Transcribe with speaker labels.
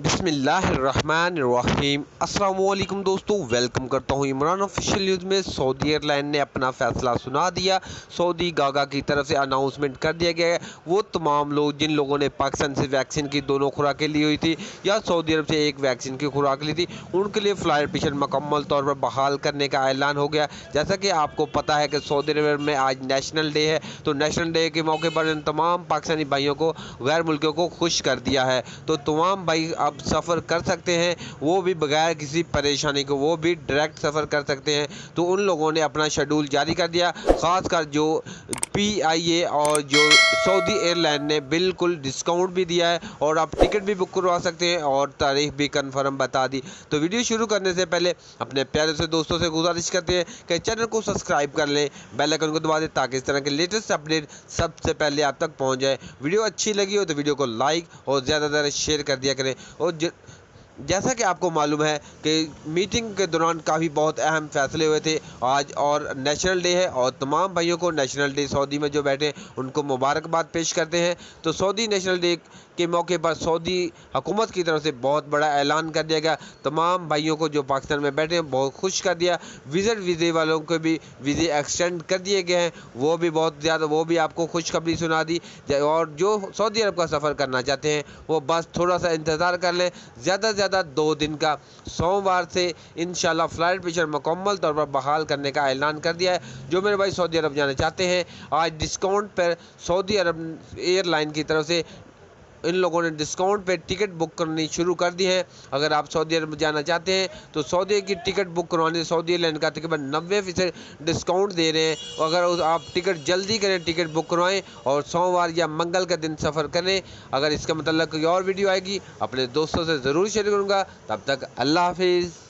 Speaker 1: بسم اللہ الرحمن الرحیم۔ السلام علیکم دوستو، ویلکم کرتا ہوں عمران آفیشیل نیوز میں۔ سعودی ایئرلائن نے اپنا فیصلہ سنا دیا۔ سعودی گاگا کی طرف سے اناؤنسمنٹ کر دیا گیا ہے، وہ تمام لوگ جن لوگوں نے پاکستان سے ویکسین کی دونوں خوراکیں لی ہوئی تھی یا سعودی عرب سے ایک ویکسین کی خوراک لی تھی، ان کے لیے فلائٹ مشن مکمل طور پر بحال کرنے کا اعلان ہو گیا۔ جیسا کہ آپ کو پتہ ہے کہ سعودی عرب میں آج نیشنل ڈے ہے، تو نیشنل ڈے کے موقع پر ان تمام پاکستانی بھائیوں کو، غیر ملکیوں کو خوش کر دیا ہے۔ تو تمام بھائی اب سفر کر سکتے ہیں، وہ بھی بغیر کسی پریشانی کو، وہ بھی ڈائریکٹ سفر کر سکتے ہیں۔ تو ان لوگوں نے اپنا شیڈول جاری کر دیا، خاص کر جو پی آئی اے اور جو سعودی ایئرلائن نے بالکل ڈسکاؤنٹ بھی دیا ہے، اور آپ ٹکٹ بھی بک کروا سکتے ہیں اور تاریخ بھی کنفرم بتا دی۔ تو ویڈیو شروع کرنے سے پہلے اپنے پیارے سے دوستوں سے گزارش کرتے ہیں کہ چینل کو سبسکرائب کر لیں، بیل آئیکن کو دبا دیں تاکہ اس طرح کے لیٹسٹ اپڈیٹ سب سے پہلے آپ تک پہنچ جائے۔ ویڈیو اچھی لگی ہو تو ویڈیو کو لائک اور زیادہ سے زیادہ شیئر کر دیا کریں۔ اور جیسا کہ آپ کو معلوم ہے کہ میٹنگ کے دوران کافی بہت اہم فیصلے ہوئے تھے آج، اور نیشنل ڈے ہے، اور تمام بھائیوں کو نیشنل ڈے سعودی میں جو بیٹھے ہیں ان کو مبارکباد پیش کرتے ہیں۔ تو سعودی نیشنل ڈے کے موقع پر سعودی حکومت کی طرف سے بہت بڑا اعلان کر دیا گیا، تمام بھائیوں کو جو پاکستان میں بیٹھے ہیں بہت خوش کر دیا۔ ویزے والوں کو بھی ویزے ایکسٹینڈ کر دیے گئے ہیں، وہ بھی بہت زیادہ، وہ بھی آپ کو خوشخبری سنا دی۔ اور جو سعودی عرب کا سفر کرنا چاہتے ہیں وہ بس تھوڑا سا انتظار کر لیں، زیادہ سے زیادہ 2 دن کا، سوموار سے انشاءاللہ فلائٹ مشن مکمل طور پر بحال کرنے کا اعلان کر دیا ہے۔ جو میرے بھائی سعودی عرب جانا چاہتے ہیں، آج ڈسکاؤنٹ پر سعودی عرب ایئر لائن کی طرف سے ان لوگوں نے ڈسکاؤنٹ پہ ٹکٹ بک کرنی شروع کر دی ہے۔ اگر آپ سعودی عرب جانا چاہتے ہیں تو سعودی کی ٹکٹ بک کروانے سعودی ایئر لائن کا تقریباً 90% ڈسکاؤنٹ دے رہے ہیں۔ اگر آپ ٹکٹ جلدی کریں، ٹکٹ بک کروائیں اور سوموار یا منگل کا دن سفر کریں۔ اگر اس کا متعلق کوئی اور ویڈیو آئے گی اپنے دوستوں سے ضرور شیئر کروں گا۔ تب تک اللہ حافظ۔